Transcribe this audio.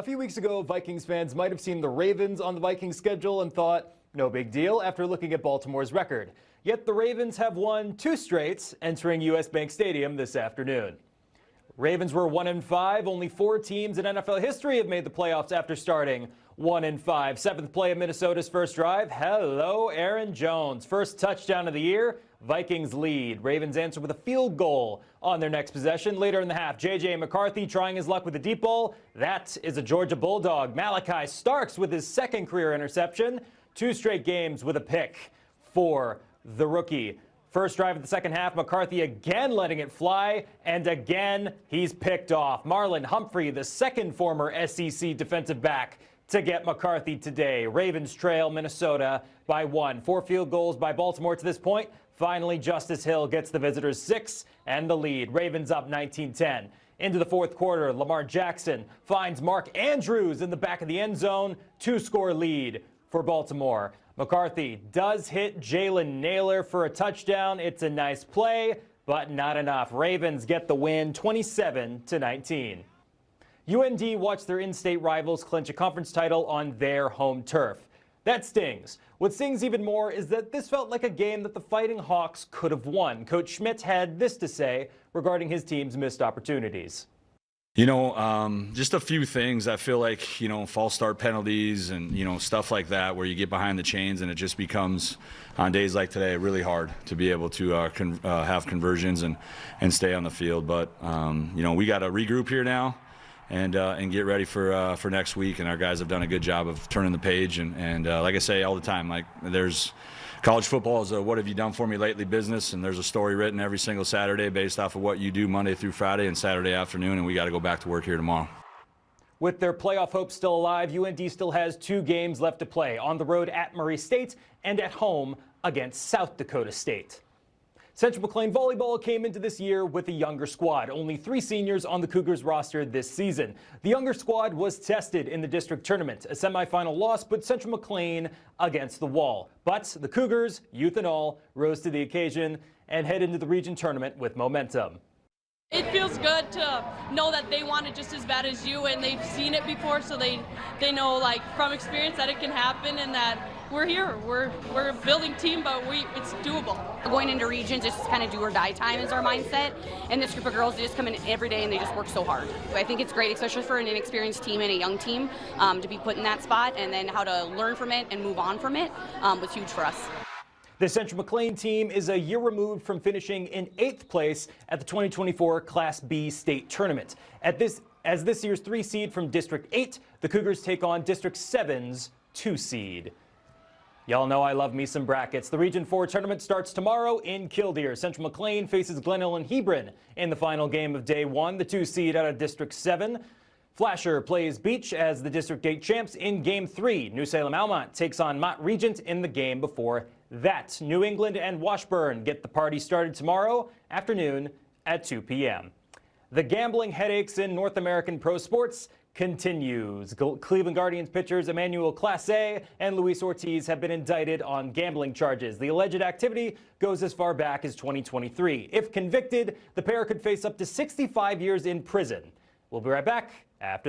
A few weeks ago, Vikings fans might have seen the Ravens on the Vikings schedule and thought, no big deal after looking at Baltimore's record. Yet the Ravens have won 2 straight entering US Bank Stadium this afternoon. Ravens were 1-5. Only 4 teams in NFL history have made the playoffs after starting 1-5. Seventh play of Minnesota's first drive. Hello, Aaron Jones. First touchdown of the year. Vikings lead. Ravens answer with a field goal on their next possession. Later in the half, J.J. McCarthy trying his luck with a deep ball. That is a Georgia Bulldog. Malachi Starks with his second career interception. 2 straight games with a pick for the rookie. First drive of the second half, McCarthy again letting it fly, and again he's picked off. Marlon Humphrey, the second former SEC defensive back to get McCarthy today. Ravens trail Minnesota by 1. 4 field goals by Baltimore to this point. Finally, Justice Hill gets the visitors 6 and the lead. Ravens up 19-10. Into the fourth quarter, Lamar Jackson finds Mark Andrews in the back of the end zone. 2-score lead for Baltimore. McCarthy does hit Jalen Naylor for a touchdown. It's a nice play, but not enough. Ravens get the win 27-19. UND watched their in-state rivals clinch a conference title on their home turf. That stings. What stings even more is that this felt like a game that the Fighting Hawks could have won. Coach Schmidt had this to say regarding his team's missed opportunities. Just a few things. I feel like, false start penalties and, stuff like that where you get behind the chains and it just becomes, on days like today, really hard to be able to have conversions and stay on the field. But, we got to regroup here now and get ready for next week. And our guys have done a good job of turning the page. And like I say all the time, there's college football is a what have you done for me lately business, and there's a story written every single Saturday based off of what you do Monday through Friday and Saturday afternoon, and we got to go back to work here tomorrow. With their playoff hopes still alive, UND still has 2 games left to play, on the road at Murray State and at home against South Dakota State. Central McLean Volleyball came into this year with a younger squad. Only 3 seniors on the Cougars roster this season. The younger squad was tested in the district tournament. A semifinal loss put Central McLean against the wall. But the Cougars, youth and all, rose to the occasion and head into the region tournament with momentum. It feels good to know that they want it just as bad as you, and they've seen it before, so they know, from experience, that it can happen and that we're here. We're a building team, but it's doable. Going into regions, it's kind of do or die time is our mindset, and this group of girls, they just come in every day and they just work so hard. I think it's great, especially for an inexperienced team and a young team, to be put in that spot, and then how to learn from it and move on from it was huge for us. The Central McLean team is a year removed from finishing in 8th place at the 2024 Class B state tournament. As this year's 3 seed from District 8, the Cougars take on District 7's 2 seed. Y'all know I love me some brackets. The Region 4 tournament starts tomorrow in Killdeer. Central McLean faces Glen Ellyn Hebron in the final game of Day 1, the 2 seed out of District 7. Flasher plays Beach as the District 8 champs in Game 3. New Salem Almont takes on Mott Regent in the game before that. New England and Washburn get the party started tomorrow afternoon at 2 p.m. The gambling headaches in North American pro sports continues. Cleveland Guardians pitchers Emmanuel Clase and Luis Ortiz have been indicted on gambling charges. The alleged activity goes as far back as 2023. If convicted, the pair could face up to 65 years in prison. We'll be right back after this.